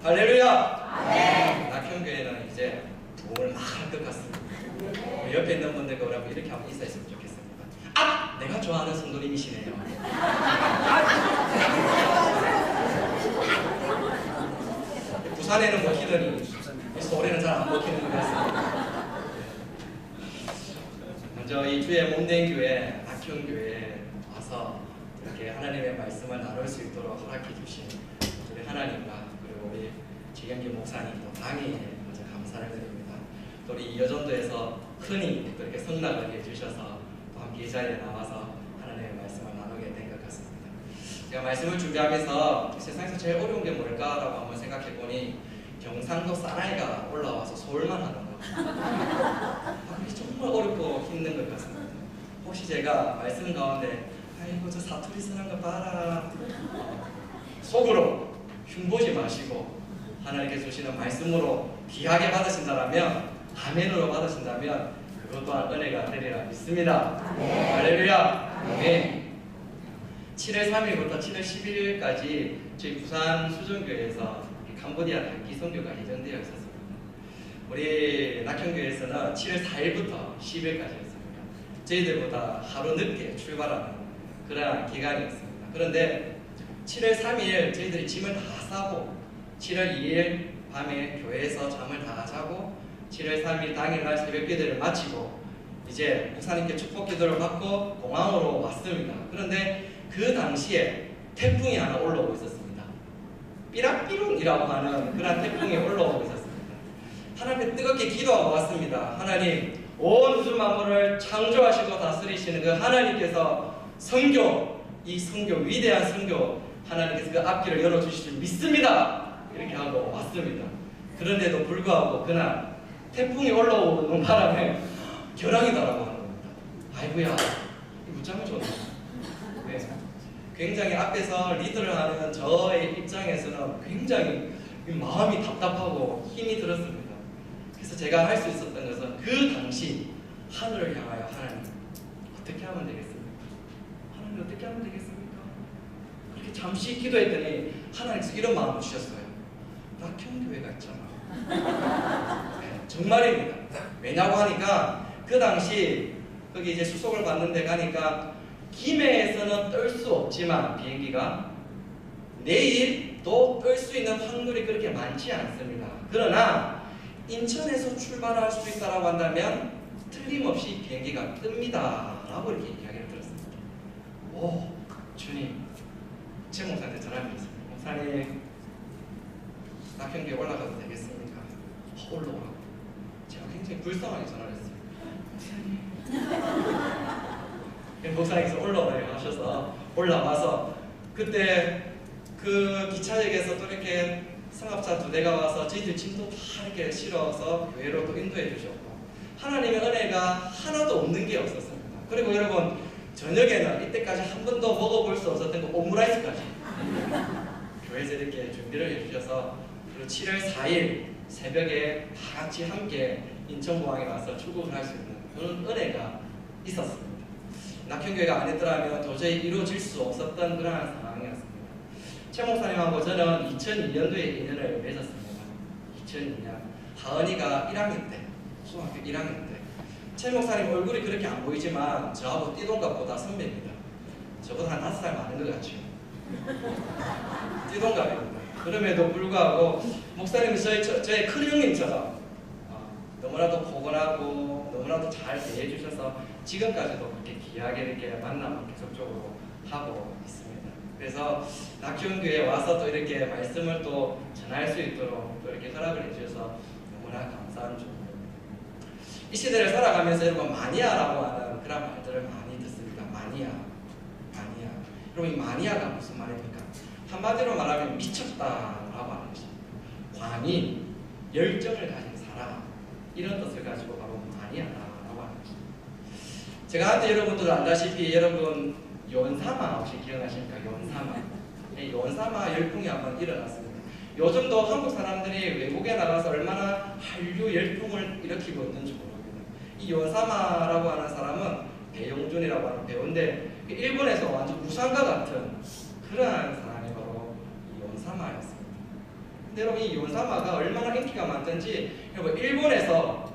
할렐루야! 네. 낙현교회는 이제 부흥을 막 할 것 같습니다. 옆에 있는 분들과 여러분 이렇게 한번 인사했으면 좋겠습니다. 아! 내가 좋아하는 성도님이시네요. 부산에는 먹히더니 서울에는 잘 안 먹히는 것 같습니다. 먼저 이 주의 몸된 교회, 낙현교회에 와서 이렇게 하나님의 말씀을 나눌 수 있도록 허락해 주신 우리 하나님과 그리고 우리 지경기 목사님 또 강의에 먼저 감사를 드립니다. 또 우리 여전도에서 흔히 또 이렇게 성락을 해주셔서 또 함께 이 자리에 나와서 하나님의 말씀을 나누게 된 것 같습니다. 제가 말씀을 준비하면서 세상에서 제일 어려운 게 뭘까라고 한번 생각해 보니 경상도 사나이가 올라와서 서울만 하는 거. 그게 정말 어렵고 힘든 것 같습니다. 혹시 제가 말씀 가운데 아이고 저 사투리 쓰는 거 봐라 속으로 흉보지 마시고 하나님께서 주시는 말씀으로 귀하게 받으신다면 아멘으로 받으신다면 그것 또한 은혜가 되리라 믿습니다. 네. 할렐루야. 네. 7월 3일부터 7월 11일까지 저희 부산 수정교회에서 캄보디아 단기 선교가 예정되어 있었습니다. 우리 낙현교회에서는 7월 4일부터 10일까지였습니다. 저희들보다 하루 늦게 출발하는 그런 기간이었습니다. 그런데 7월 3일 저희들이 짐을 다 싸고 7월 2일 밤에 교회에서 잠을 다 자고 7월 3일 당일날 새벽 기도를 마치고 이제 목사님께 축복 기도를 받고 공항으로 왔습니다. 그런데 그 당시에 태풍이 하나 올라오고 있었습니다. 삐락삐룬이라고 하는 그런 태풍이 올라오고 있었습니다. 하나님께 뜨겁게 기도하고 왔습니다. 하나님, 온 우주 만물을 창조하시고 다스리시는 그 하나님께서 이 선교, 위대한 선교 하나님께서 그 앞길을 열어주실 줄 믿습니다. 이렇게 하고 왔습니다. 그런데도 불구하고 그날 태풍이 올라오는 바람에 결항이다라고 하는 겁니다. 아이고야, 이 무장을 줬네. 네. 굉장히 앞에서 리더를 하는 저의 입장에서는 굉장히 마음이 답답하고 힘이 들었습니다. 그래서 제가 할 수 있었던 것은 그 당시 하늘을 향하여 하나님 어떻게 하면 되겠습니까? 하나님 어떻게 하면 되겠습니까? 그렇게 잠시 기도했더니 하나님께서 이런 마음을 주셨어요. 낙현교회가 있잖아. 네, 정말입니다. 왜냐고 하니까 그 당시 거기 이제 수속을 받는 데 가니까 김해에서는 뜰 수 없지만 비행기가 내일 또 뜰 수 있는 확률이 그렇게 많지 않습니다. 그러나 인천에서 출발할 수 있다라고 한다면 틀림없이 비행기가 뜹니다 라고 이렇게 이야기를 들었습니다. 오, 주님, 최 목사한테 전화를 드렸습니다. 목사님, 낙현교회 올라가도 되겠습니까? 올라오라고. 제가 굉장히 불쌍하게 전화를 했어요. 목사님, 목사님께서 올라오라고 하셔서 올라와서 그때 그 기차역에서 또 이렇게 승합차 2대가 와서 저희들 짐도 다 이렇게 실어서 교회로 또 인도해 주셨고 하나님의 은혜가 하나도 없는 게 없었습니다. 그리고 여러분 저녁에는 이때까지 한 번도 먹어볼 수 없었던 그 오므라이스까지 교회에서 이렇게 준비를 해주셔서 그리고 7월 4일 새벽에 다 같이 함께 인천공항에 와서 출국을 할 수 있는 그런 은혜가 있었습니다. 낙현교회가 안 했더라면 도저히 이루어질 수 없었던 그런 상황이었습니다. 최 목사님하고 저는 2002년도에 인연을 맺었습니다. 2002년 하은이가 1학년 때, 중학교 1학년 때. 최 목사님 얼굴이 그렇게 안 보이지만 저하고 띠동갑보다 선배입니다. 저보다 한 5살 많은 것 같죠. 띠동갑입니다. 그럼에도 불구하고 목사님은 저의 큰 형님처럼 너무나도 포근하고 너무나도 잘 대해주셔서 지금까지도 그렇게 귀하게 이렇게 만남을 계속적으로 하고 있습니다. 그래서 낙현교회에 와서 또 이렇게 말씀을 또 전할 수 있도록 또 이렇게 허락을 해주셔서 너무나 감사한 중입니다. 이 시대를 살아가면서 여러분 마니아라고 하는 그런 말들을 많이 듣습니다. 마니아. 여러분 이 마니아가 무슨 말입니까? 한마디로 말하면 미쳤다라고 하는 것입니다. 광인, 열정을 가진 사람 이런 뜻을 가지고 바로 마니아라고 하는 것입니다. 제가 한때 여러분들 알다시피 여러분 연사마 혹시 기억나십니까? 연사마 열풍이 한번 일어났습니다. 요즘도 한국 사람들이 외국에 나가서 얼마나 한류 열풍을 일으키고 있는지 모릅니다. 이 연사마라고 하는 사람은 배용준이라고 하는 배우인데 일본에서 완전 우상과 같은 그러한 사람이 바로 이 연사마였습니다. 근데 여러분 이 요사마가 얼마나 인기가 많던지 여러분 일본에서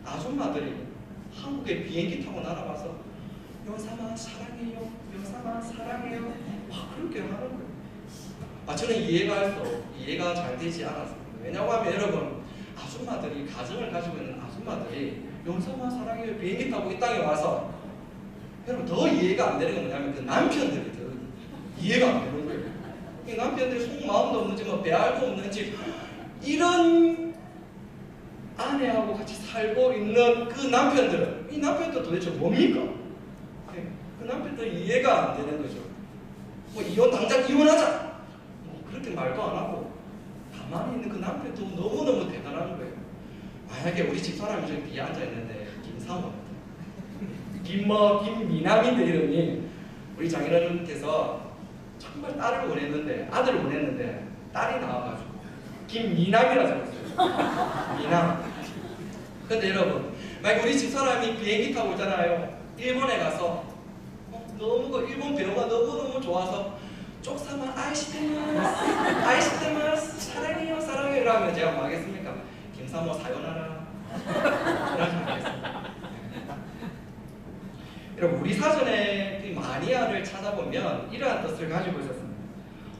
아줌마들이 한국에 비행기 타고 날아와서 요사마 사랑해요, 요사마 사랑해요, 그렇게 하는 거예요. 저는 이해가 잘 되지 않았습니다. 왜냐고 하면 여러분 아줌마들이 가정을 가지고 있는 아줌마들이 요사마 사랑해요 비행기 타고 이 땅에 와서 여러분 더 이해가 안 되는 건 뭐냐면 그 남편들이 더 이해가 안 되는 거예요. 이 남편들이 속마음도 없는지 뭐 배알도 없는지 이런 아내하고 같이 살고 있는 그 남편들은 이 남편들 도대체 뭡니까? 그 남편들 이해가 안 되는 거죠. 뭐 당장 이혼하자 그렇게 말도 안 하고 가만히 있는 그 남편도 너무너무 대단한 거예요. 만약에 우리 집사람이 저기 뒤에 앉아있는데 김사모입니다. 김미남인데 이름이 우리 장인어른께서 정말 딸을 원했는데 아들을 원했는데 딸이 나와가지고 김미남이라 적었어요. 미남. 근데 여러분 만약 우리 집사람이 비행기 타고 있잖아요. 일본에 가서 너무 일본 배우가 너무너무 좋아서 쪽사마 아이시테마스 사랑해요 사랑해요 이러면 제가 뭐 하겠습니까? 김사모 사요나라 이렇게 하겠습니다. 여러분 우리 사전에 그 마니아를 찾아보면 이러한 뜻을 가지고 있었습니다.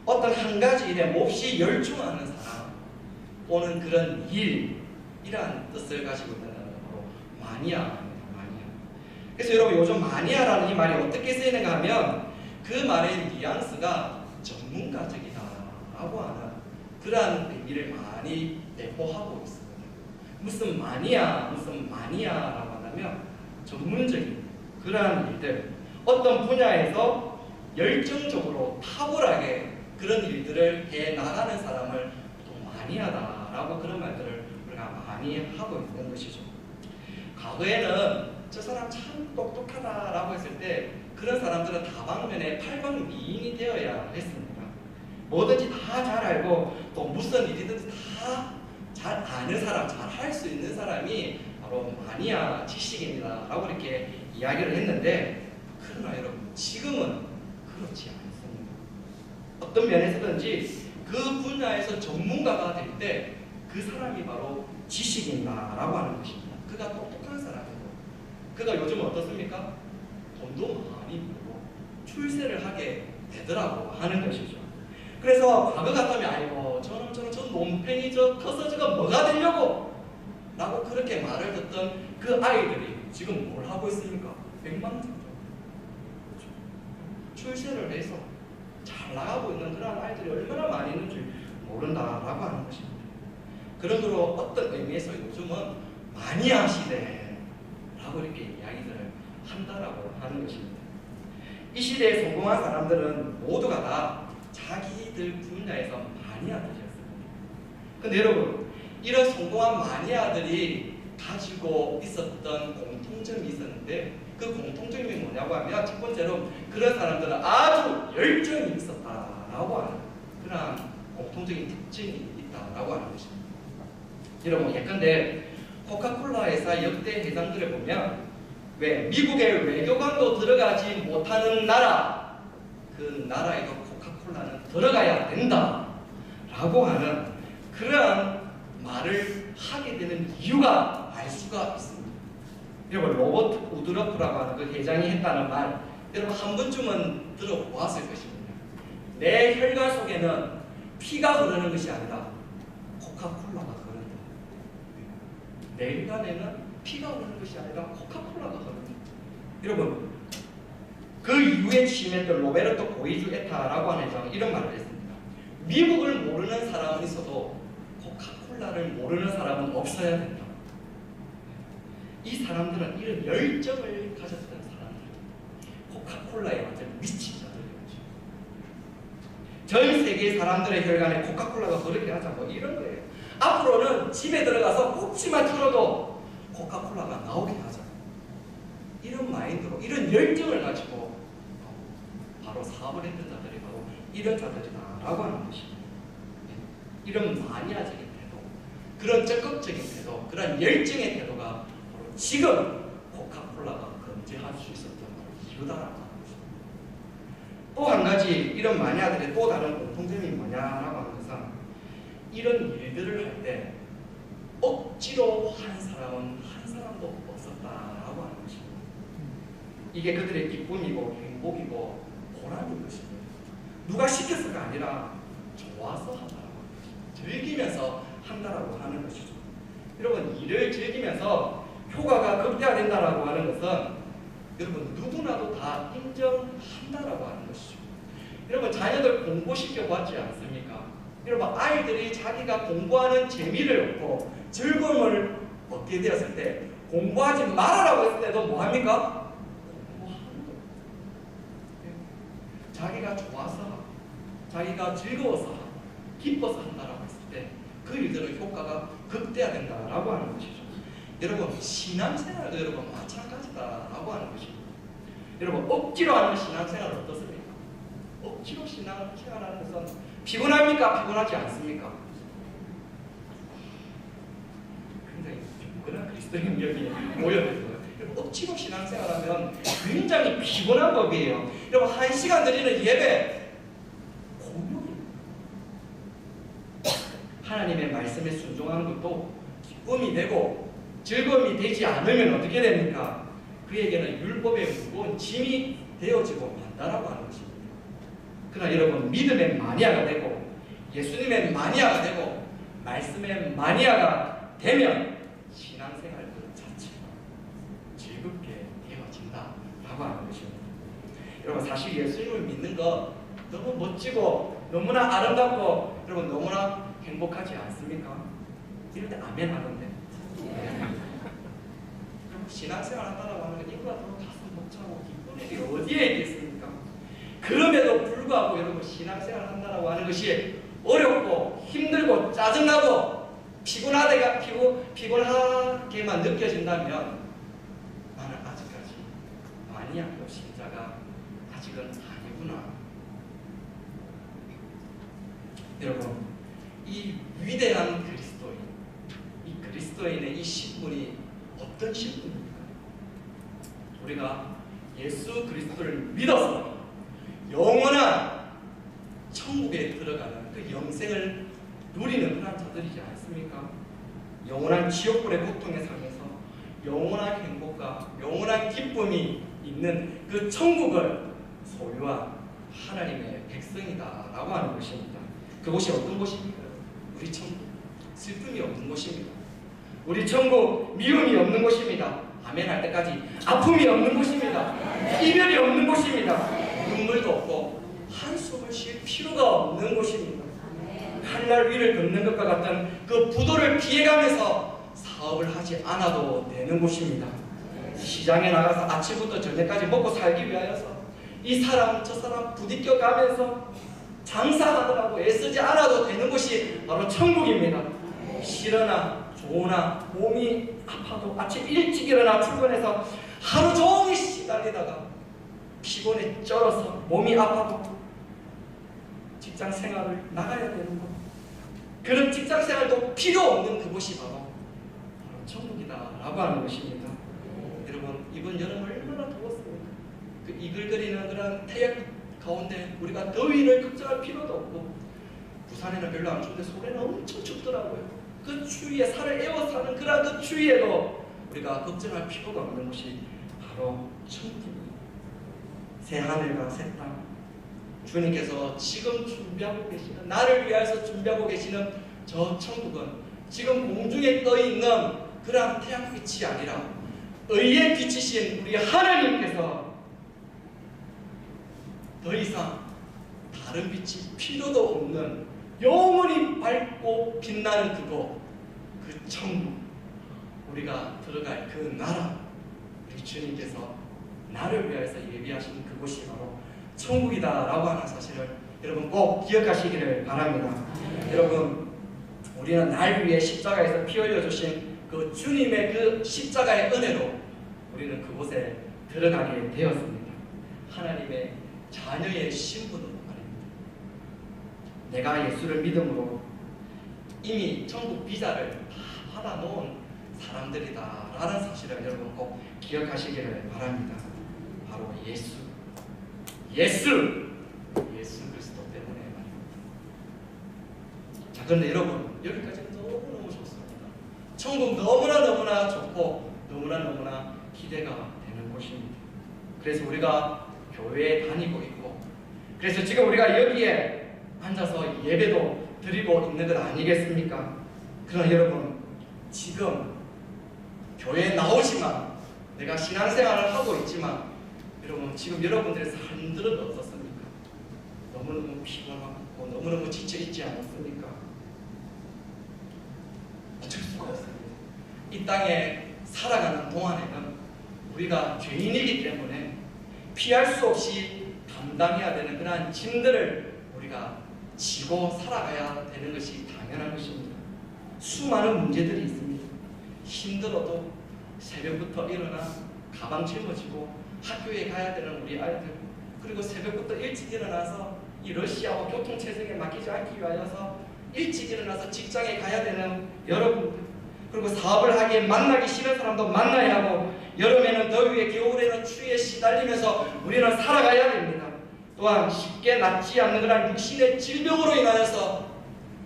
어떤 한 가지 일에 몹시 열중하는 사람 또는 그런 일 이러한 뜻을 가지고 있는 단어로 마니아입니다. 마니아. 그래서 여러분 요즘 마니아라는 이 말이 어떻게 쓰이는가 하면 그 말의 뉘앙스가 전문가적이다 라고 하는 그러한 의미를 많이 내포하고 있습니다. 무슨 마니아라고 한다면 전문적인 그러한 일들, 어떤 분야에서 열정적으로 탁월하게 그런 일들을 해 나가는 사람을 보통 마니아다라고 그런 말들을 우리가 많이 하고 있는 것이죠. 과거에는 저 사람 참 똑똑하다라고 했을 때 그런 사람들은 다방면에 팔방미인이 되어야 했습니다. 뭐든지 다 잘 알고 또 무슨 일이든지 다 잘 아는 사람, 잘 할 수 있는 사람이 바로 마니아 지식인이다 라고 이렇게 이야기를 했는데 그러나 여러분 지금은 그렇지 않습니다. 어떤 면에서든지 그 분야에서 전문가가 될 때 그 사람이 바로 지식인이다 라고 하는 것입니다. 그가 똑똑한 사람이고 그가 요즘 어떻습니까? 돈도 많이 벌고 출세를 하게 되더라고 하는 것이죠. 그래서 과거 같다면 아이고 저는 논팽이 커서 저거 뭐가 되려고 라고 그렇게 말을 듣던 그 아이들이 지금 뭘 하고 있습니까? 백만장者출세를 해서 잘 나가고 있는 그런 아이들이 얼마나 많이 있는지 모른다라고 하는 것입니다. 그러므로 어떤 의미에서 요즘은 마니아 시대라고 이렇게 이야기들을 한다라고 하는 것입니다. 이 시대에 성공한 사람들은 모두가 다 자기들 분야에서 마니아들이었습니다. 근데 여러분 이런 성공한 마니아들이 가지고 있었던 공통점이 있었는데 그 공통점이 뭐냐고 하면 첫 번째로 그런 사람들은 아주 열정이 있었다라고 하는 그런 공통적인 특징이 있다라고 하는 것입니다. 여러분 예컨대 코카콜라 회사 역대 회장들을 보면 왜 미국의 외교관도 들어가지 못하는 나라 그 나라에도 코카콜라는 들어가야 된다라고 하는 그러한 말을 하게 되는 이유가 알 수가 있습니다. 여러분 로버트 우드러프라고 하는 그 회장이 했다는 말 여러분 한 번쯤은 들어보았을 것입니다. 내 혈관 속에는 피가 흐르는 것이 아니라 코카콜라가 흐른다. 내 혈관에는 피가 흐르는 것이 아니라 코카콜라가 흐른다. 여러분 그 이후에 취임했던 로베르토 고이주 에타라고 하는 회장은 이런 말을 했습니다. 미국을 모르는 사람은 있어도 코카콜라를 모르는 사람은 없어야 된다. 이 사람들은 이런 열정을 가졌던 사람들, 코카콜라에 완전 미친 자들이었죠. 전 세계 사람들의 혈관에 코카콜라가 흐르게 하자 뭐 이런 거예요. 앞으로는 집에 들어가서 꼭지만 틀어도 코카콜라가 나오게 하자. 이런 마인드로, 이런 열정을 가지고 바로 사업을 했던 자들이 바로 이런 자들이다라고 하는 것입니다. 이런 마니아적인 태도, 그런 적극적인 태도, 그런 열정의 태도가 바로 지금 코카콜라가 건재할 수 있었던 이유다라고 하는 것입니다. 또 한 가지 이런 마니아들의 또 다른 공통점이 뭐냐라고 하는 것은 이런 일들을 할 때 억지로 한 사람은 한 사람도 없었다라고 하는 것입니다. 이게 그들의 기쁨이고 행복이고 보람인 것입니다. 누가 시켜서가 아니라 좋아서 한다라고 하는 것입니다. 즐기면서 한다라고 하는 것이죠. 여러분, 일을 즐기면서 효과가 극대화된다라고 하는 것은 여러분 누구나도 다 인정한다라고 하는 것이죠. 여러분, 자녀들 공부시켜 봤지 않습니까? 여러분, 아이들이 자기가 공부하는 재미를 얻고 즐거움을 얻게 되었을 때 공부하지 말아라고 했을 때도 뭐합니까? 공부하는 거예요. 자기가 좋아서 자기가 즐거워서 기뻐서 한다라고 했을 때 그 일들은 효과가 극대화된다라고 하는 것이죠. 여러분, 신앙생활도 여러분 마찬가지다라고 하는 것입니다. 여러분, 억지로 하는 신앙생활은 어떻습니까? 억지로 신앙생활하는 것은 피곤합니까? 피곤하지 않습니까? 굉장히 피곤한 그리스도인 여기 모여있어요. 억지로 신앙생활하면 굉장히 피곤한 법이에요. 여러분, 1시간 드리는 예배 공용입니다. 하나님의 말씀에 순종하는 것도 기쁨이 되고 즐거움이 되지 않으면 어떻게 됩니까? 그에게는 율법의 무거운 짐이 되어지고 만다라고 하는 것입니다. 그러나 여러분, 믿음의 마니아가 되고 예수님의 마니아가 되고 말씀의 마니아가 되면 신앙생활 그 자체가 즐겁게 되어진다라고 하는 것입니다. 여러분, 사실 예수님을 믿는 거 너무 멋지고 너무나 아름답고 여러분 너무나 행복하지 않습니까? 이럴 때 아멘 하던데. 신앙생활 한다라고 하는 건 이거보다 더 가슴 벅차고 기쁜 일이 어디에 있겠습니까? 그럼에도 불구하고 여러분, 신앙생활 한다라고 하는 것이 어렵고 힘들고 짜증나고 피곤하게만 느껴진다면 나는 아직까지 마니아급 신자가 아직은 아니구나. 여러분, 이 위대한 그리스도인, 이 그리스도인의 이 신분이 어떤 신분입니까? 우리가 예수 그리스도를 믿어서 영원한 천국에 들어가는 그 영생을 누리는 그런 자들이지 않습니까? 영원한 지옥불의 고통에 살면서 영원한 행복과 영원한 기쁨이 있는 그 천국을 소유한 하나님의 백성이다라고 하는 것입니다. 그곳이 어떤 곳입니까? 우리 천국, 슬픔이 없는 곳입니다. 우리 천국, 미움이 없는 곳입니다. 아멘 할 때까지 아픔이 없는 곳입니다. 이별이 없는 곳입니다. 눈물도 없고 한숨을 쉴 필요가 없는 곳입니다. 칼날 위를 걷는 것과 같은 그 부도를 피해가면서 사업을 하지 않아도 되는 곳입니다. 시장에 나가서 아침부터 저녁까지 먹고 살기 위하여서 이 사람 저 사람 부딪혀 가면서 장사하느라고 애쓰지 않아도 되는 곳이 바로 천국입니다. 싫으나 좋으나 몸이 아파도 아침 일찍 일어나 출근해서 하루 종일 시달리다가 피곤에 쩔어서 몸이 아파도 직장 생활을 나가야 되는 것, 그런 직장 생활도 필요 없는 그곳이 바로 천국이다라고 하는 것입니다. 여러분, 이번 여름 얼마나 더웠습니까? 그 이글거리는 그런 태양 가운데 우리가 더위를 걱정할 필요도 없고, 부산에는 별로 안 추운데 서울에는 엄청 춥더라고요. 그 추위에 살을 에워 사는 그런 그 추위에도 우리가 걱정할 필요가 없는 것이 바로 천국입니다. 새 하늘과 새 땅, 주님께서 지금 준비하고 계시는, 나를 위하여서 준비하고 계시는 저 천국은 지금 공중에 떠있는 그러한 태양빛이 아니라 의의 빛이신 우리 하나님께서 더 이상 다른 빛이 필요도 없는 영원히 밝고 빛나는 그곳, 그 천국, 우리가 들어갈 그 나라, 우리 주님께서 나를 위하여서 예비하신 그곳이 바로 천국이다라고 하는 사실을 여러분 꼭 기억하시기를 바랍니다. 여러분, 우리는 날 위해 십자가에서 피 흘려주신 그 주님의 그 십자가의 은혜로 우리는 그곳에 들어가게 되었습니다. 하나님의 자녀의 신분으로 말입니다. 내가 예수를 믿음으로 이미 천국 비자를 다 받아놓은 사람들이다라는 사실을 여러분 꼭 기억하시기를 바랍니다. 바로 예수 그리스도 때문에 말입니다. 자, 그런데 여러분, 여기까지는 너무너무 좋습니다. 천국 너무나 좋고 너무나 기대가 되는 곳입니다. 그래서 우리가 교회에 다니고 있고, 그래서 지금 우리가 여기에 앉아서 예배도 드리고 있는 것 아니겠습니까? 그러나 여러분, 지금 교회에 나오지만, 내가 신앙생활을 하고 있지만, 여러분 지금 여러분들의 삶들은 어떻습니까? 너무너무 피곤하고 너무너무 지쳐있지 않았습니까? 어쩔 수가 없습니다. 이 땅에 살아가는 동안에는 우리가 죄인이기 때문에 피할 수 없이 감당해야 되는 그러한 짐들을 우리가 지고 살아가야 되는 것이 당연한 것입니다. 수많은 문제들이 있습니다. 힘들어도 새벽부터 일어나 가방 짊어지고 학교에 가야 되는 우리 아이들, 그리고 새벽부터 일찍 일어나서 이 러시아와 교통체증에 맡기지 않기 위하여서 일찍 일어나서 직장에 가야 되는 여러분들, 그리고 사업을 하기에 만나기 싫은 사람도 만나야 하고, 여름에는 더위에 겨울에는 추위에 시달리면서 우리는 살아가야 됩니다. 또한 쉽게 낫지 않는 그런 육신의 질병으로 인하여서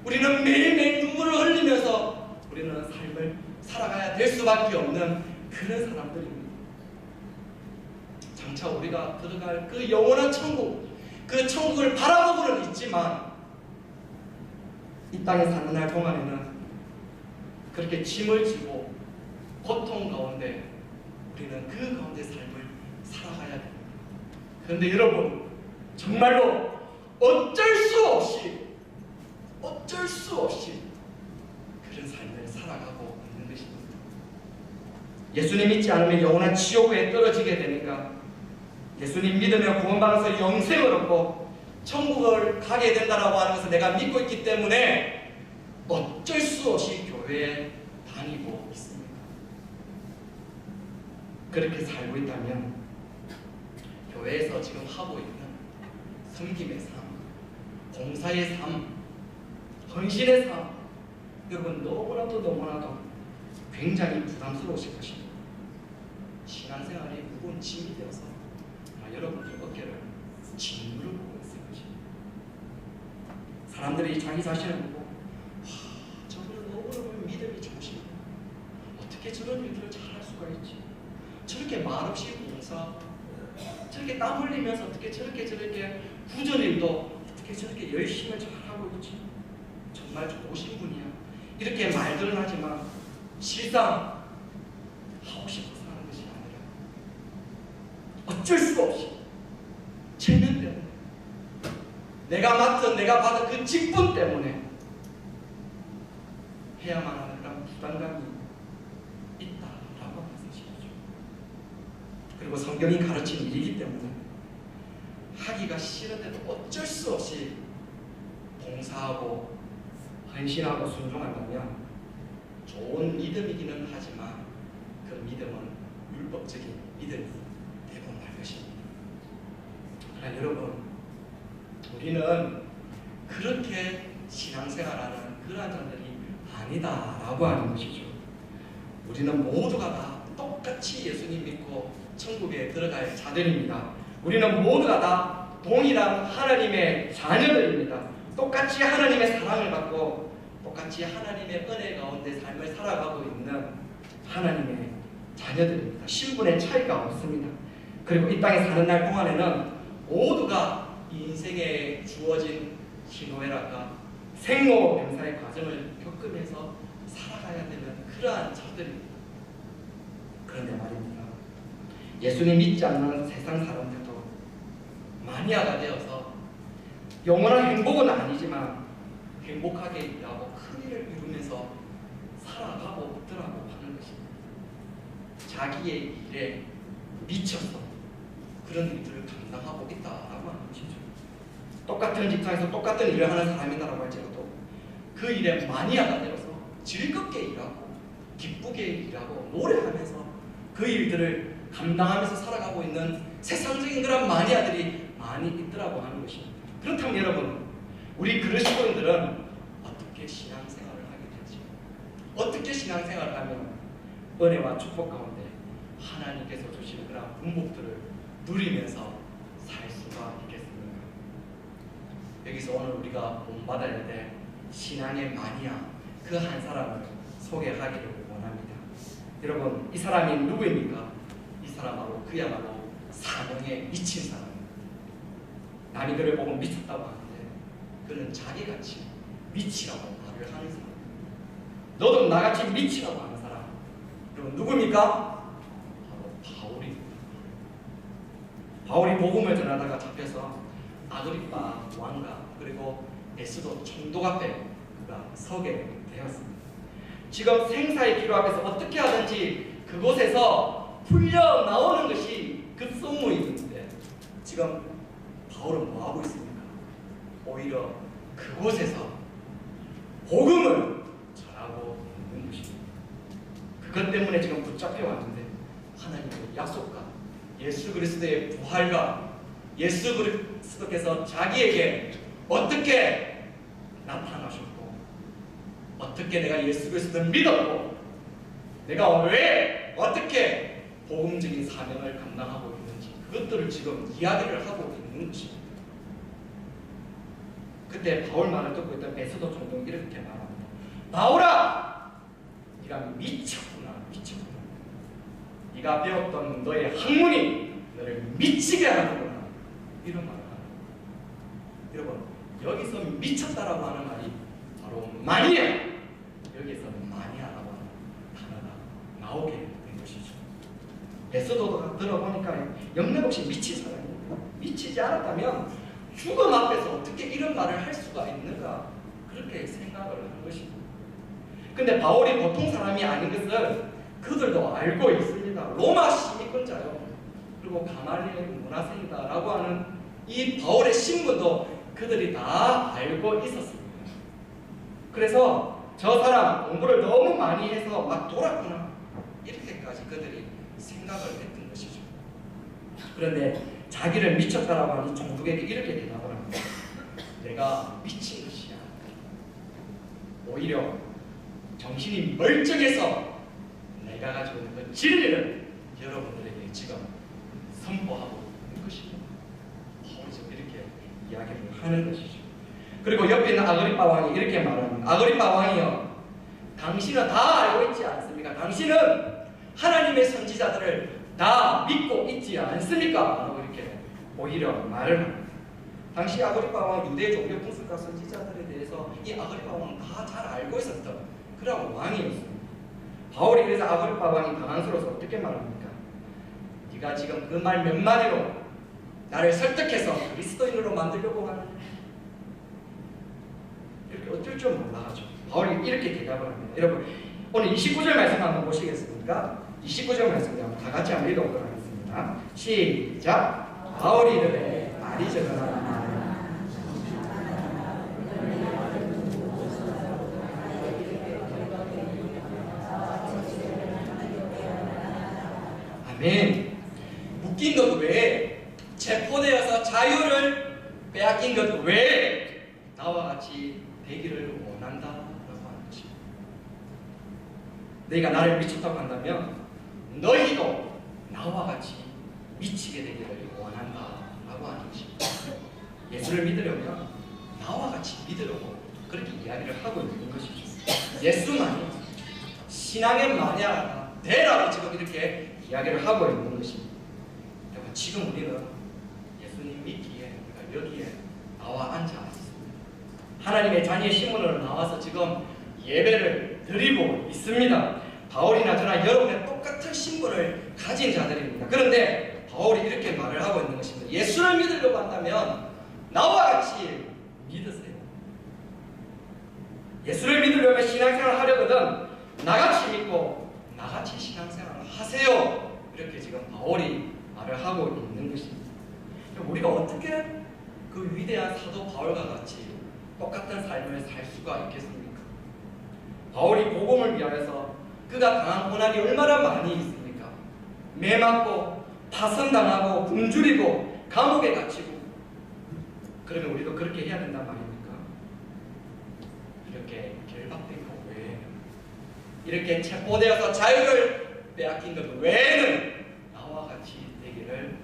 우리는 매일매일 눈물을 흘리면서 우리는 삶을 살아가야 될 수밖에 없는 그런 사람들입니다. 장차 우리가 들어갈 그 영원한 천국, 그 천국을 바라보고는 있지만 이 땅에 사는 날 동안에는 그렇게 짐을 지고 고통 가운데 우리는 그 가운데 삶을 살아가야 됩니다. 그런데 여러분, 정말로 어쩔 수 없이 그런 삶을 살아가고 있는 것입니다. 예수님 믿지 않으면 영원한 지옥에 떨어지게 되니까, 예수님 믿으면 구원받아서 영생을 얻고 천국을 가게 된다라고 하는 것을 내가 믿고 있기 때문에 어쩔 수 없이 교회에 다니고 있습니다. 그렇게 살고 있다면 교회에서 지금 하고 있는 섬김의 삶, 봉사의 삶, 헌신의 삶, 여러분 너무나도 굉장히 부담스러우실 것입니다. 신앙생활이 무거운 짐이 되어서 여러분들 어깨를 짓누르고 있을 것입니다. 사람들이 자기 자신을 보고 저분은 너무너무 믿음이 좋으시다, 어떻게 저런 일들을 잘할 수가 있지, 저렇게 말없이 봉사하고 저렇게 땀 흘리면서 어떻게 저렇게 구절일도 어떻게 저렇게 열심히 잘하고 있지, 정말 좋으신 분이야, 이렇게 말들은 하지만 실상 하고 싶어서 하는 것이 아니라 어쩔 수가 없이 체면 때문에, 내가 받은 그 직분 때문에 해야만 하는 그런 부담감이 있다라고 하는 것이죠. 그리고 성경이 가르친 일이기 때문에 하기가 싫은데도 어쩔 수 없이 봉사하고 헌신하고 순종한다면 좋은 믿음이기는 하지만 그 믿음은 율법적인 믿음이 되고 말 것입니다. 그러나 여러분, 우리는 그렇게 신앙생활하는 그러한 자들이 아니다라고 하는 것이죠. 우리는 모두가 다 똑같이 예수님 믿고 천국에 들어갈 자들입니다. 우리는 모두가 다 동일한 하나님의 자녀들입니다. 똑같이 하나님의 사랑을 받고 똑같이 하나님의 은혜 가운데 삶을 살아가고 있는 하나님의 자녀들입니다. 신분의 차이가 없습니다. 그리고 이 땅에 사는 날 동안에는 모두가 인생에 주어진 희노애락과 생로병사의 과정을 겪으면서 살아가야 되는 그러한 자들입니다. 그런데 말입니다, 예수님 믿지 않는 세상 사람들도 마니아가 되어서 영원한 행복은 아니지만 행복하게 일하고 큰 일을 이루면서 살아가고 있더라고 하는 것입니다. 자기의 일에 미쳐서 그런 일들을 감당하고 있다라고 하는 것이죠. 똑같은 직장에서 똑같은 일을 하는 사람이다라고 할지라도 그 일에 마니아가 되어서 즐겁게 일하고 기쁘게 일하고 노래하면서 그 일들을 감당하면서 살아가고 있는 세상적인 그런 마니아들이 많이 있더라고 하는 것입니다. 그렇다면 여러분, 우리 그리스도인들은 어떻게 신앙생활을 하게 되지? 어떻게 신앙생활을 하면 은혜와 축복 가운데 하나님께서 주시는 그런 분복들을 누리면서 살 수가 있겠습니까? 여기서 오늘 우리가 본받아야 될 신앙의 마니아 그 한 사람을 소개하기를 원합니다. 여러분, 이 사람이 누구입니까? 이 사람 바로 그야말로 사명에 미친 사람입니다. 남이 그를 보고 미쳤다고 하는데 그는 자기같이 미치라고 말을 하는 사람. 너도 나같이 미치라고 하는 사람. 여러분 누구입니까? 바로 바울입니다. 바울이 복음을 전하다가 잡혀서 아그리빠 왕과 그리고 베스도 총독 앞에 그가 서게 되었습니다. 지금 생사의 기로 앞에서 어떻게 하든지 그곳에서 풀려 나오는 것이 급선무이는데 지금 바울은 뭐하고 있습니까? 오히려 그곳에서 복음을 전하고 있는 것입니다. 그것 때문에 지금 붙잡혀 왔는데 하나님의 약속과 예수 그리스도의 부활과 예수 그리스도께서 자기에게 어떻게 나타나셨고 어떻게 내가 예수 그리스도를 믿었고 내가 왜 어떻게 복음적인 사명을 감당하고 있는지 그것들을 지금 이야기를 하고 있는 것입니다. 그때 바울 말을 듣고 있던 베스도 총독이 이렇게 말합니다. 바울아! 네가 미쳤구나. 네가 배웠던 너의 학문이 너를 미치게 하는구나. 이런 말을 합니다. 여러분, 여기서 미쳤다라고 하는 말이 바로 마니아. 여기서 마니아라고 하는 단어가 나오게 된 것이죠. 베스도가 들어보니까 영락없이 미친 사람입니다. 미치지 않았다면 죽음 앞에서 어떻게 이런 말을 할 수가 있는가 그렇게 생각을 하는 것입니다. 근데 바울이 보통 사람이 아닌 것을 그들도 알고 있습니다. 로마 시민권자요. 그리고 가말리엘 문화생이다라고 하는 이 바울의 신분도 그들이 다 알고 있었습니다. 그래서 저 사람 공부를 너무 많이 해서 막 돌았구나 이렇게까지 그들이 생각을 했던 것이죠. 그런데 자기를 미쳤다라고 하는 총독에게 이렇게 대답을 합니다. 내가 미친 것이야. 오히려 정신이 멀쩡해서 내가 가지고 있는 그 진리를 여러분들에게 지금 선포하고 있는 것입니다. 바울이 지금 이렇게 이야기를 하는 것이죠. 그리고 옆에 있는 아그리빠 왕이 이렇게 말합니다. 아그리빠 왕이요, 당신은 다 알고 있지 않습니까? 당신은 하나님의 선지자들을 다 믿고 있지 않습니까? 라고 이렇게 오히려 말을 합니다. 당시 아그리빠 왕은 유대 종교 풍습과 선지자들에 대해서 이 아그리빠 왕은 다 잘 알고 있었던 그런 왕이었습니다. 바울이 그래서 아그리빠 왕이 당황스러워서 어떻게 말합니까? 네가 지금 그 말 몇 마디로 나를 설득해서 그리스도인으로 만들려고 하는 이렇게 어쩔 줄 몰라가지고 바울이 이렇게 대답을 합니다. 여러분 오늘 29절 말씀 한번 보시겠습니까? 29절 말씀 다 같이 한번 읽어보도록 하겠습니다. 시작. 바울이 이르되 말이 적어라. 아멘. 묶인 것 외에 체포되어서 자유를 빼앗긴 것 외에 나와 같이 되기를 원한다라고 하는 것입니다. 너희가 나를 미쳤다고 한다면 너희도 나와 같이 미치게 되기를 원한다라고 하는 것입니다. 예수를 믿으려면 나와 같이 믿으려고 그렇게 이야기를 하고 있는 것이죠. 예수만이 신앙의 마니아가 되라고 지금 이렇게 이야기를 하고 있는 것입니다. 여러분 지금 우리는 예수님 믿기에 우리가 여기에 나와 앉아 있습니다. 하나님의 자녀의 신분으로 나와서 지금 예배를 드리고 있습니다. 바울이나 저나 여러분의 똑같은 신분을 가진 자들입니다. 그런데 바울이 이렇게 말을 하고 있는 것입니다. 예수를 믿으려고 한다면 나와 같이 믿으세요. 예수를 믿으려면 신앙생활을 하려거든 나같이 믿고 나같이 신앙생활을 하세요. 이렇게 지금 바울이 말을 하고 있는 것입니다. 우리가 어떻게 그 위대한 사도 바울과 같이 똑같은 삶을 살 수가 있겠습니까? 바울이 복음을 위하여서 그가 당한 고난이 얼마나 많이 있습니까? 매맞고 파선당하고 굶주리고 감옥에 갇히고. 그러면 우리도 그렇게 해야 된단 말입니까? 이렇게 결박된 것 외에는, 이렇게 체포되어서 자유를 빼앗긴 것 외에는 나와 같이 되기를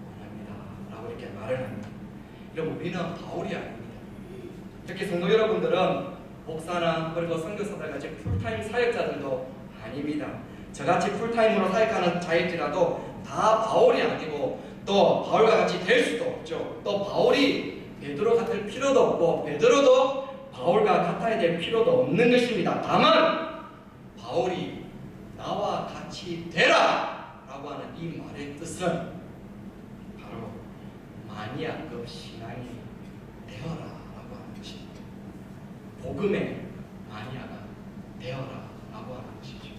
원합니다 라고 이렇게 말을 합니다. 여러분 우리는 바울이 아닙니다. 특히 성도 여러분들은 목사나 그리고 선교사들 같이 풀타임 사역자들도 아닙니다. 저같이 풀타임으로 사역하는 자일지라도 다 바울이 아니고 또 바울과 같이 될 수도 없죠. 또 바울이 베드로 같을 필요도 없고 베드로도 바울과 같아야 될 필요도 없는 것입니다. 다만 바울이 나와 같이 되라 라고 하는 이 말의 뜻은 바로 마니아급 신앙이 되어라 라고 하는 것입니다. 복음의 마니아가 되어라 라고 하는 것이죠.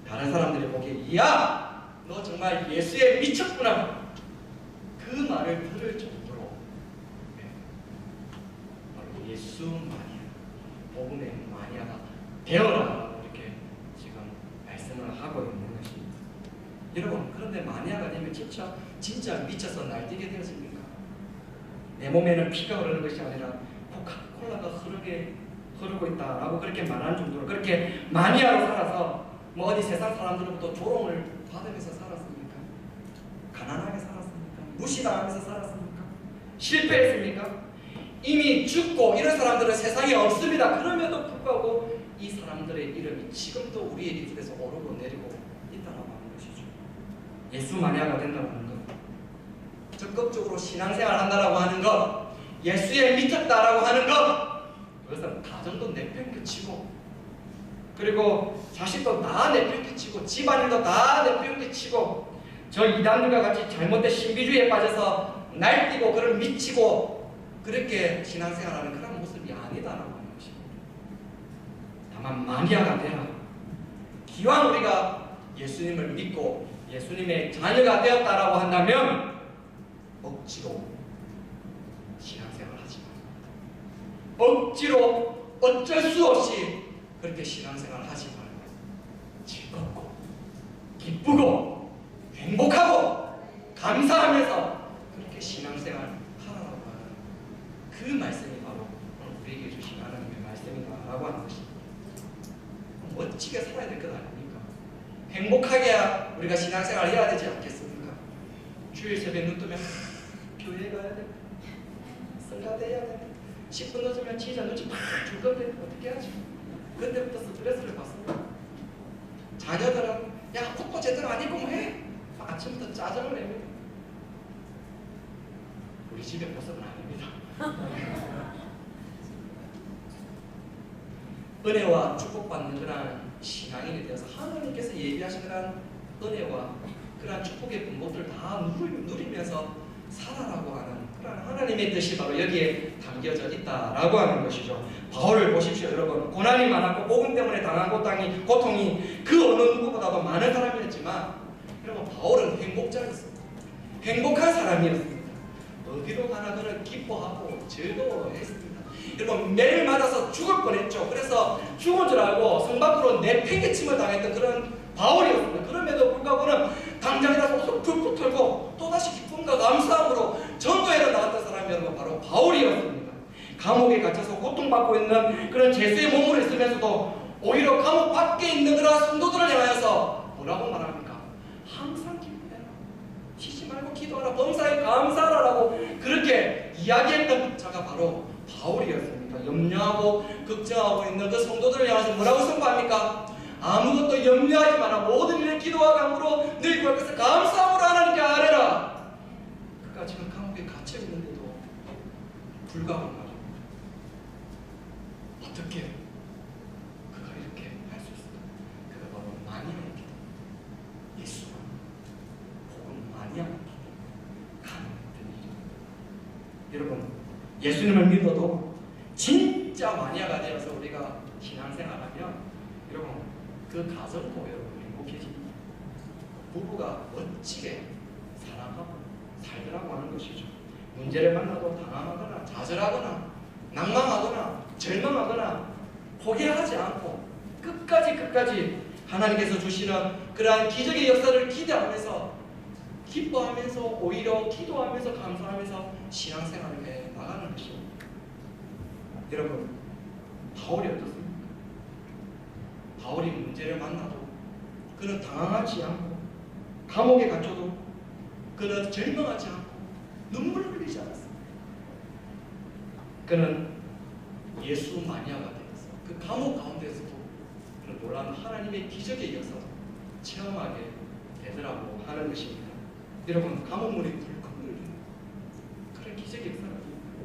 다른 사람들이 보기에 이야 너 정말 예수에 미쳤구나 그 말을 들을 정도로 바로 예수 마니아 복음의 마니아가 되어라 이렇게 지금 말씀을 하고 있는 것입니다. 여러분 그런데 마니아가 되면 진짜 미쳐서 날뛰게 되었습니까? 내 몸에는 피가 흐르는 것이 아니라 코카콜라가 흐르고 있다라고 그렇게 말하는 정도로 그렇게 마니아로 살아서 뭐 어디 세상 사람들로부터 조롱을 받으면서 살았습니까? 가난하게 살았습니까? 무시당하면서 살았습니까? 실패했습니까? 이미 죽고 이런 사람들은 세상에 없습니다. 그럼에도 불구하고 이 사람들의 이름이 지금도 우리의 입술에서 오르고 내리고 있다라고 하는 것이죠. 예수 마니아가 된다고 하는 것, 적극적으로 신앙생활 한다라고 하는 것, 예수에 미쳤다라고 하는 것, 그것은 가정도 내팽개치고 그리고 자식도 다 내팽개치고 집안일도 다 내팽개치고 저 이단들과 같이 잘못된 신비주의에 빠져서 날뛰고 그걸 미치고 그렇게 신앙생활하는 그런 모습이 아니다라고 하는 것입니다. 다만 마니아가 되라. 기왕 우리가 예수님을 믿고 예수님의 자녀가 되었다라고 한다면 억지로 신앙생활 하지 말고 억지로 어쩔 수 없이 그렇게 신앙생활 하지 말고 즐겁고 기쁘고 행복하고 감사하면서 그렇게 신앙생활 하라고 하는 그 말씀이 바로 우리에게 주신 하나님의 말씀이다라고 하는 것입니다. 멋지게 살아야 될 것 아닙니까? 행복하게 우리가 신앙생활 해야 되지 않겠습니까? 주일 새벽 눈 뜨면 교회 가야 돼, 설교대 해야 돼, 10분 늦으면 진짜 눈치 팍 줄 건데 어떻게 하지? 그때부터 스트레스를 받습니다. 자녀들은 야 옷도 제대로 안 입고 뭐 해? 아침부터 짜증을 냅니다. 우리 집의 모습은 아닙니다. 은혜와 축복받는 그런 신앙인이 되어서 하나님께서 예비하신 그런 은혜와 그런 축복의 분복들을 다 누리면서 살아라고 하는 그런 하나님의 뜻이 바로 여기에 담겨져 있다라고 하는 것이죠. 바울을 보십시오, 여러분. 고난이 많았고 복음 때문에 당한 고통이 그 어느 누구보다도 많은 사람이었지만, 여러분 바울은 행복자였습니다. 행복한 사람이었습니다. 어디로 가나 그는 기뻐하고 즐거워했습니다. 여러분 매를 맞아서 죽을 뻔했죠. 그래서 죽은 줄 알고 성 밖으로 내팽개침을 당했던 그런 바울이었습니다. 그럼에도 불구하고는 당장이라도 옷을 푹푹 털고 또다시 기쁨과 감사함으로 전도회로 나갔던 사람이 여러분 바로 바울이었습니다. 감옥에 갇혀서 고통받고 있는 그런 죄수의 몸으로 있으면서도 오히려 감옥 밖에 있는 그런 성도들을 향하여서 뭐라고 말합니까? 항상 기뻐해라, 쉬지 말고 기도하라, 범사에 감사하라라고 그렇게 이야기했던 자가 바로 바울이었습니다. 염려하고 걱정하고 있는 그 성도들을 향해서 뭐라고 선포합니까? 아무것도 염려하지 마라. 모든 일에 기도와 간구로 늘 구할 것을 감사함으로 하나님께 아뢰라. 그가 지금 감옥에 갇혀 있는데도 불가한 말입니다. 어떻게 그가 이렇게 할 수 있을까? 그가 바로 마니아의 기도, 예수가 복음 마니아의 기도 가능했던 일입니다. 여러분 예수님을 믿어도 진짜 마니아가 되어서 우리가 신앙생활하면 여러분 그 가정도 여러분 행복해집니다. 부부가 멋지게 사랑하고 살더라고 하는 것이죠. 문제를 만나도 당황하거나 좌절하거나 낭망하거나 절망하거나 포기하지 않고 끝까지 하나님께서 주시는 그러한 기적의 역사를 기대하면서 기뻐하면서 오히려 기도하면서 감사하면서 신앙생활을 해 나가는 것입니다. 여러분 바울이 어떻습니까? 바울이 문제를 만나도 그는 당황하지 않고 감옥에 갇혀도 그는 절망하지 않고 눈물을 흘리지 않았습니다. 그는 예수 마니아가 되고 그 감옥 가운데서도 그런 놀라운 하나님의 기적의 역사 체험하게 되더라고 하는 것입니다. 여러분, 감옥문이 덜컥 열리는 그런 기적의 역사가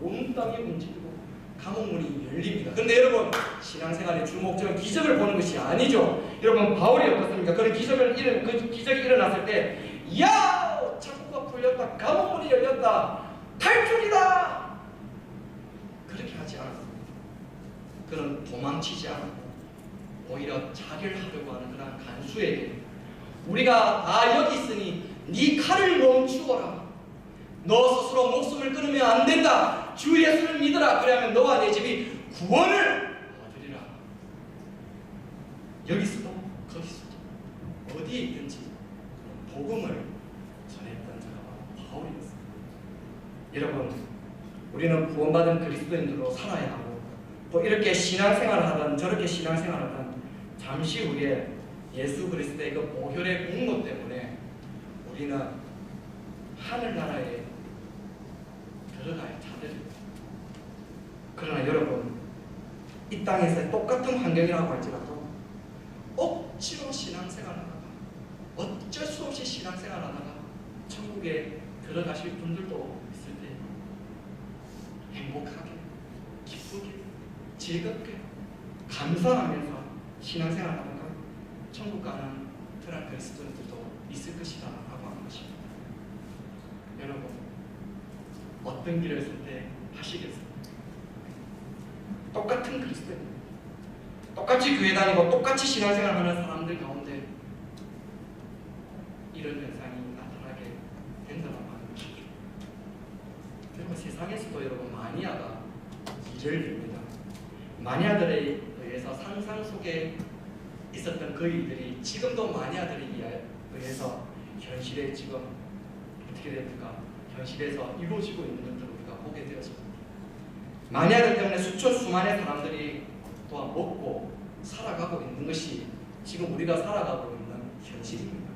온 땅에 움직이고 감옥문이 열립니다. 그런데 여러분, 신앙생활의 주목적은 기적을 보는 것이 아니죠. 여러분, 바울이 어떻습니까? 그런 그 기적이 일어났을 때, 야! 창고가 풀렸다. 감옥문이 열렸다. 탈출이다! 그렇게 하지 않았습니다. 그는 도망치지 않았고 오히려 자결 하려고 하는 그런 간수에게 우리가 다 여기 있으니 네 칼을 멈추어라. 너 스스로 목숨을 끊으면 안 된다. 주 예수를 믿어라. 그러면 너와 내 집이 구원을 얻으리라. 여기서도 거기서도 어디에 있든지 복음을 전했던 자가 바울이었습니다. 여러분, 우리는 구원받은 그리스도인들로 살아야 하고 또 이렇게 신앙생활을 하든 저렇게 신앙생활을 하든 잠시 후에 예수 그리스도의 그 보혈의 공로 때문에 우리는 하늘나라에 들어갈 자들입니다. 그러나 여러분, 이 땅에서 똑같은 환경이라고 할지라도 억지로 신앙생활하다가 어쩔 수 없이 신앙생활하다가 천국에 들어가실 분들도 있을 때 행복하게, 기쁘게, 즐겁게, 감사하면서 신앙생활하다가 천국 가는 그런 그리스도인들도 있을 것이다 라고 하는 것입니다. 여러분, 어떤 길을 선택하시겠습니까? 똑같은 그리스도인, 똑같이 교회 다니고 똑같이 신앙생활하는 사람들 가운데 이런 현상이 나타나게 된다고 하는 것이죠. 여러분, 세상에서도 여러분 마니아가 일을 줍니다. 마니아들에 의해서 상상 속에 있었던 그 일들이 지금도 마니아들에 의해서 현실에 지금 어떻게 됩니까? 현실에서 이루어지고 있는 것들을 우리가 보게 되었습니다. 마니아들 때문에 수많은 사람들이 또한 먹고 살아가고 있는 것이 지금 우리가 살아가고 있는 현실입니다.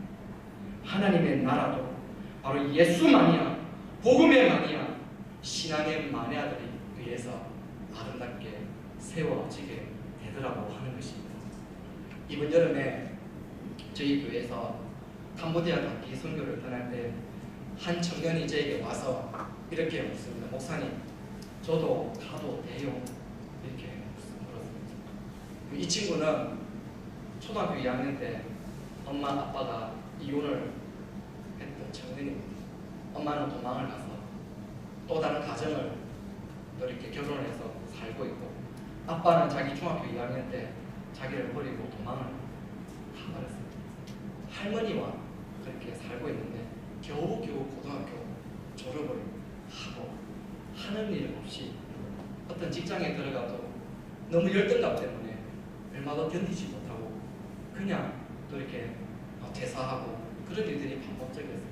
하나님의 나라도 바로 예수 마니아, 복음의 마니아, 신앙의 마니아들에 의해서 아름답게 세워지게 되더라고 하는 것입니다. 이번 여름에 저희 교회에서 캄보디아 단기 선교를 떠날 때 한 청년이 저에게 와서 이렇게 묻습니다. 목사님, 저도 가도 돼요? 이렇게 물었습니다. 이 친구는 초등학교 2학년 때 엄마 아빠가 이혼을 했던 청년입니다. 엄마는 도망을 가서 또 다른 가정을 또 이렇게 결혼을 해서 살고 있고, 아빠는 자기 중학교 2학년 때 자기를 버리고 도망을 가버렸습니다. 할머니와 그렇게 살고 있는데 겨우겨우 고등학교 졸업을 하고 하는 일 없이 어떤 직장에 들어가도 너무 열등감 때문에 얼마도 견디지 못하고 그냥 또 이렇게 퇴사하고 그런 일들이 반복적이었어요.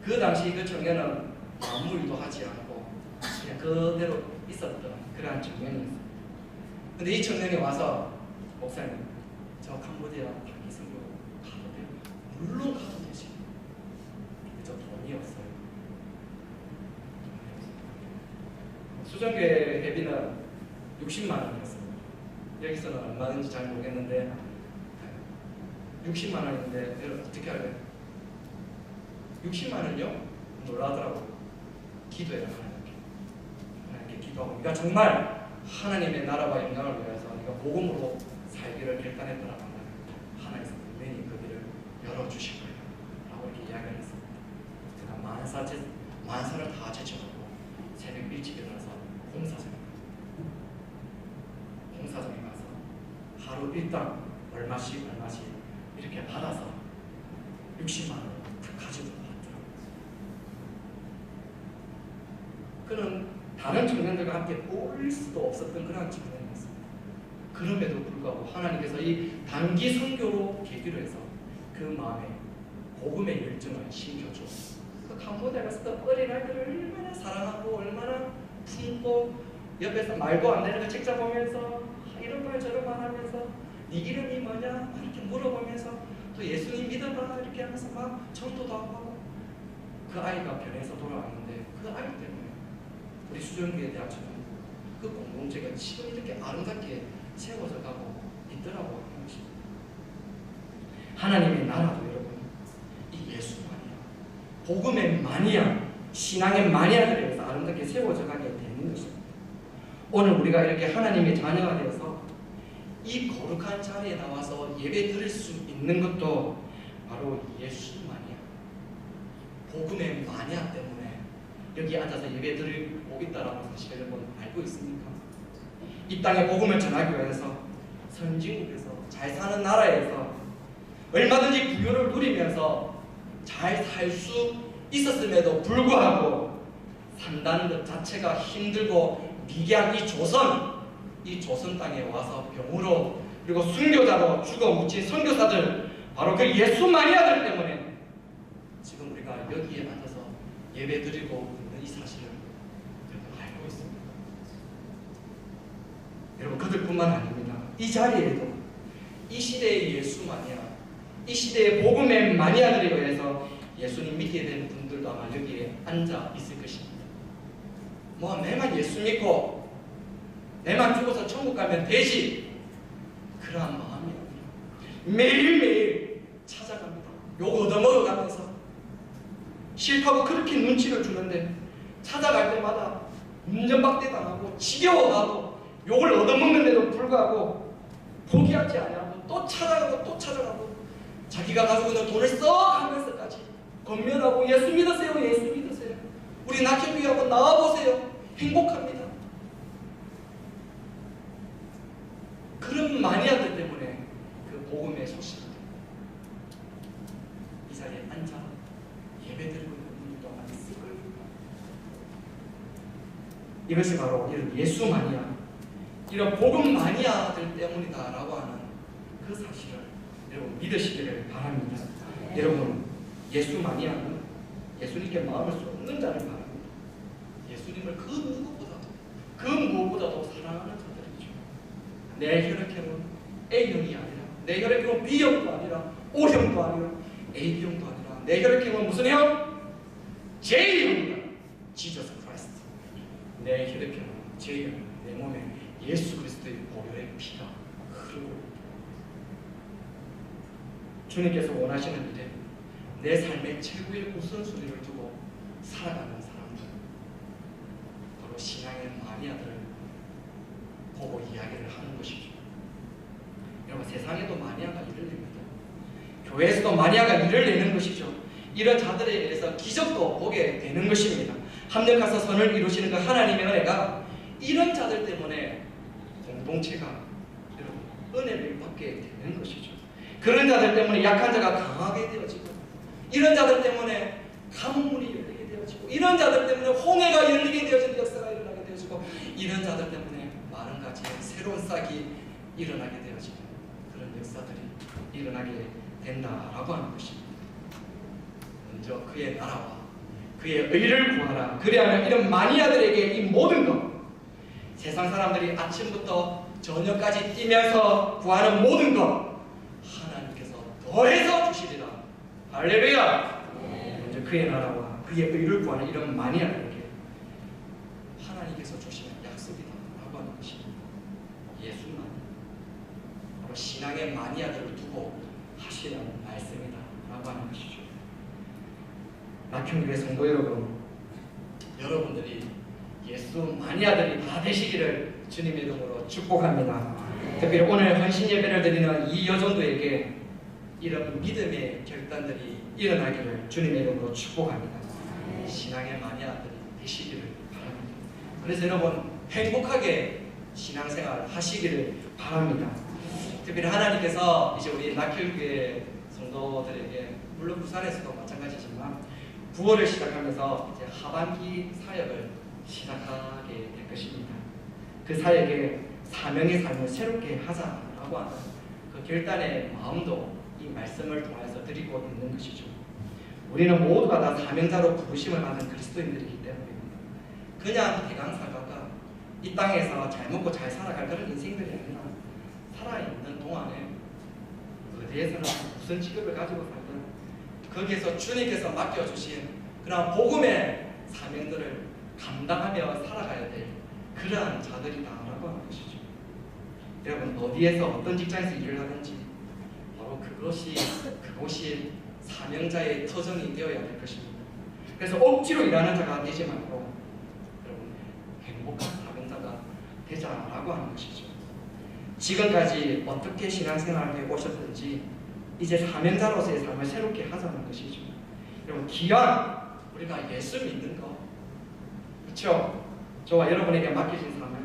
그 당시 그 청년은 아무 일도 하지 않고 그냥 그대로 있었던 그러한 청년이었어요. 근데 이 청년이 와서, 목사님, 저 캄보디아 단기 선교 가도 돼요? 물론 가도 되지. 근데 저 돈이 없어요. 수정교회 회비는 60만 원이었습니다. 여기서는 얼마인지 잘 모르겠는데 60만 원인데 여러분 어떻게 할래요? 60만 원이요? 놀라더라고요. 기도해라. 하나님께 기도하고 우리가 정말 하나님의 나라와 영광을 위해서 우리가 복음으로 살기를 결단했더라면 하나님께서 분명히 그 길을 열어주실 거예요 라고 이렇게 이야기를 했습니다. 제가 만사를 다 제쳐놓고 새벽 일찍 일어나서 공사장에 가서 하루 일당 얼마씩 이렇게 받아서 60만 원 가지고 왔더라고요. 그는 다른 청년들과 함께 올 수도 없었던 그런 청년이었습니다. 그럼에도 불구하고 하나님께서 이 단기 선교로 계기로 해서 그 마음에 복음의 열정을 심겨줘. 그 캄보디아 갔을 때 어린아이들을 얼마나 사랑하고 얼마나 품고 옆에서 말도 안 되는 거 책자 보면서 이런 말 저런 말 하면서 네 이름이 뭐냐 이렇게 물어보면서 또 예수님 믿어봐 이렇게 하면서 막 전도도 하고, 그 아이가 변해서 돌아왔는데 그 아이 때문에 우리 수정교회 대학처럼 그 공동체가 지금 이렇게 아름답게 채워져 가고 있더라고 하는 것입니다. 하나님의 나라도 여러분 이 예수 마니아, 복음의 마니아, 신앙의 마니아들에 의해서 아름답게 세워져 가게 되는 것입니다. 오늘 우리가 이렇게 하나님의 자녀가 되어서 이 거룩한 자리에 나와서 예배 드릴 수 있는 것도 바로 예수 마니아, 복음의 마니아 때문에 여기 앉아서 예배 드리고 있다라는 사실을 여러분 알고 있습니까? 이 땅에 복음을 전하기 위해서 선진국에서 잘 사는 나라에서 얼마든지 부유를 누리면서 잘 살 수 있었음에도 불구하고 산다는 것 자체가 힘들고 미개한 이 조선 땅에 와서 병으로 그리고 순교자로 죽어 묻힌 선교사들, 바로 그 예수 마니아들 때문에 지금 우리가 여기에 앉아서 예배 드리고 있는 이 사실을 여러분 알고 있습니다. 여러분 그들뿐만 아닙니다. 이 자리에도 이 시대의 예수 마니아, 이 시대의 복음의 마니아들에 의해서 예수님 믿게 된 분들도 아마 여기에 앉아 있을 것입니다. 뭐 내만 예수 믿고 내만 죽어서 천국 가면 되지, 그러한 마음이 아니라 매일매일 찾아갑니다. 욕 얻어먹어가면서 싫다고 그렇게 눈치를 주는데 찾아갈 때마다 운전박대 당하고 지겨워가고 욕을 얻어먹는데도 불구하고 포기하지 않고 또 찾아가고 또 찾아가고 자기가 가지고 있는 돈을 썩 하면서까지 권면하고 예수 믿으세요, 예수 믿으세요, 우리 낙현교회하고 나와보세요, 행복합니다. 그런 마니아들 때문에 그 복음의 소식을 이 자리에 앉아 예배드리고 있는 분들도 아마 있을 거예요. 이것이 바로 이런 예수 마니아, 이런 복음 마니아들 때문이다라고 하는 그 사실을 여러분 믿으시기를 바랍니다. 여러분 예수 마니아는 예수님께 마음을 쏟는 자를 바랍니다. 예수님을 그 무엇보다도 사랑하는 자들이죠. 내 혈액형은 A형이 아니라, 내 혈액형은 B형도 아니라, O형도 아니라, AB형도 아니라, 내 혈액형은 무슨 형? J형이다. Jesus Christ. 내 혈액형은 J형, 내 몸에 예수 그리스도의 보혈의 피가 흐르고 있다. 주님께서 원하시는 일에 내 삶의 최고의 우선순위를 두고 살아가는 사람들, 바로 신앙의 마니아들을 보고 이야기를 하는 것이죠. 여러분 세상에도 마니아가 일을 냅니다. 교회에서도 마니아가 일을 내는 것이죠. 이런 자들에 의해서 기적도 보게 되는 것입니다. 합력하서 선을 이루시는 그 하나님의 은혜가 이런 자들 때문에 공동체가 여러분 은혜를 받게 되는 것이죠. 그런 자들 때문에 약한 자가 강하게 되어지고, 이런 자들 때문에 가문물이 열리게 되어지고, 이런 자들 때문에 홍해가 열리게 되어지는 역사가 일어나게 되어지고, 이런 자들 때문에 마른 가지에 새로운 싹이 일어나게 되어지는 그런 역사들이 일어나게 된다라고 하는 것입니다. 먼저 그의 나라와 그의 의를 구하라. 그래야만 이런 마니아들에게 이 모든 것, 세상 사람들이 아침부터 저녁까지 뛰면서 구하는 모든 것 하나님께서 더해서 주시리라. 할렐루야. 먼저 그의 나라와 그의 의를 구하는 이런 마니아들에게 하나님께서 주시는 약속이다 라고 하는 것입니다. 예수만 바로 신앙의 마니아들을 두고 하시는 말씀이다 라고 하는 것이죠. 낙현교회 성도 여러분, 여러분들이 예수 마니아들이 다 되시기를 주님의 이름으로 축복합니다. 특별히 오늘 헌신 예배를 드리는 이 여종도에게 이런 믿음의 결단들이 일어나기를 주님의 이름으로 축복합니다. 신앙의 마니아들이 되시기를 바랍니다. 그래서 여러분 행복하게 신앙생활 하시기를 바랍니다. 특별히 하나님께서 이제 우리 낙현교회 성도들에게, 물론 부산에서도 마찬가지지만 9월을 시작하면서 이제 하반기 사역을 시작하게 될 것입니다. 그 사역에 사명의 삶을 새롭게 하자라고 하는 그 결단의 마음도 이 말씀을 통해서 드리고 있는 것이죠. 우리는 모두가 다 사명자로 부르심을 받은 그리스도인들이기 때문입니다. 그냥 대강 살다가 이 땅에서 잘 먹고 잘 살아갈 그런 인생들이 아니라 살아있는 동안에 어디에서는 무슨 직업을 가지고 살든 거기에서 주님께서 맡겨주신 그런 복음의 사명들을 감당하며 살아가야 될 그러한 자들이다라고 하는 것이죠. 여러분 어디에서 어떤 직장에서 일을 하든지 바로 그곳이 사명자의 터전이 되어야 될 것입니다. 그래서 억지로 일하는 자가 되지 말고 여러분 행복한 사명자가 되자라고 하는 것이죠. 지금까지 어떻게 신앙생활을 해오셨든지 이제 사명자로서의 삶을 새롭게 하자는 것이죠. 여러분 기왕 우리가 예수 믿는 거 그렇죠? 저와 여러분에게 맡겨진 삶을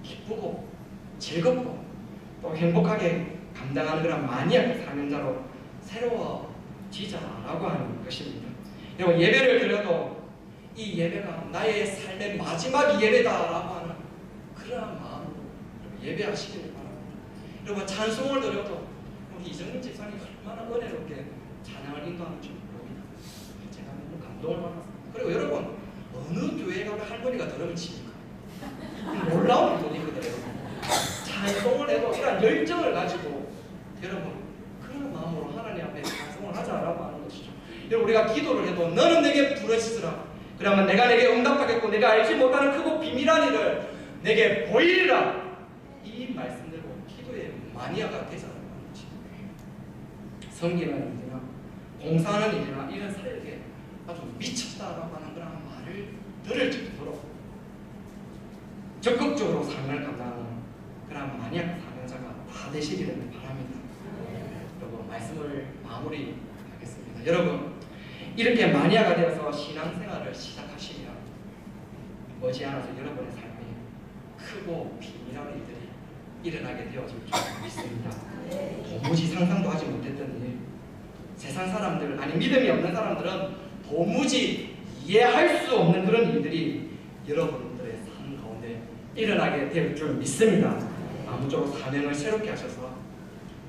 기쁘고 즐겁고 또 행복하게 감당하는 그런 만약의 사명자로 새로워지자라고 하는 것입니다. 여러분 예배를 드려도 이 예배가 나의 삶의 마지막 예배다라고 하는 그러한 마음으로 예배하시기를 바랍니다. 여러분 찬송을 드려도 우리 이정민 집사님 얼마나 은혜롭게 찬양을 인도하는지 모릅니다. 제가 너무 감동을 받았습니다. 그리고 여러분 어느 교회 가면 할머니가 들으면 칩니까? 놀라운 분이거든요. 찬송을 해도 이런 열정을 가지고 여러분 그런 마음으로 하나님 앞에 찬송을 하자라고 하는 것이죠. 여러분 우리가 기도를 해도 너는 내게 부르시으라 그러면 내가 내게 응답하겠고 내가 알지 못하는 크고 비밀한 일을 내게 보이리라. 이 말씀대로 기도의 마니아가 되자라고 하는 것입니다. 섬기는 일이나 봉사하는 일이나 이런 사역에 아주 미쳤다라고 하는 그런 말을 들을 정도로 적극적으로 삶을 감당하는 그런 만약 사명자가 다 되시기를 바랍니다. 여러분 말씀을 마무리하겠습니다. 여러분 이렇게 마니아가 되어서 신앙생활을 시작하시면 머지않아서 여러분의 삶에 크고 비밀한 일들이 일어나게 되어질 줄 믿습니다. 도무지 상상도 하지 못했던 일, 세상 사람들 아니 믿음이 없는 사람들은 도무지 이해할 수 없는 그런 일들이 여러분들의 삶 가운데 일어나게 될 줄 믿습니다. 아무쪼록 사명을 새롭게 하셔서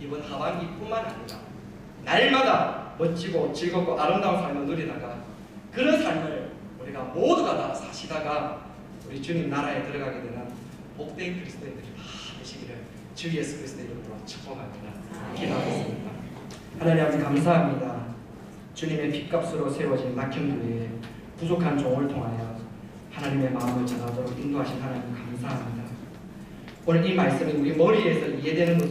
이번 하반기뿐만 아니라 날마다 멋지고 즐겁고 아름다운 삶을 누리다가 그런 삶을 우리가 모두가 다 사시다가 우리 주님 나라에 들어가게 되는 복된 그리스도인들이 다 되시기를 주 예수 그리스도의 이름으로 축복합니다. 기도하겠습니다. 하나님 아버지 감사합니다. 주님의 핏값으로 세워진 낙현교회에 부족한 종을 통하여 하나님의 마음을 전하도록 인도하신 하나님 감사합니다. 오늘 이 말씀이 우리 머리에서 이해되는 것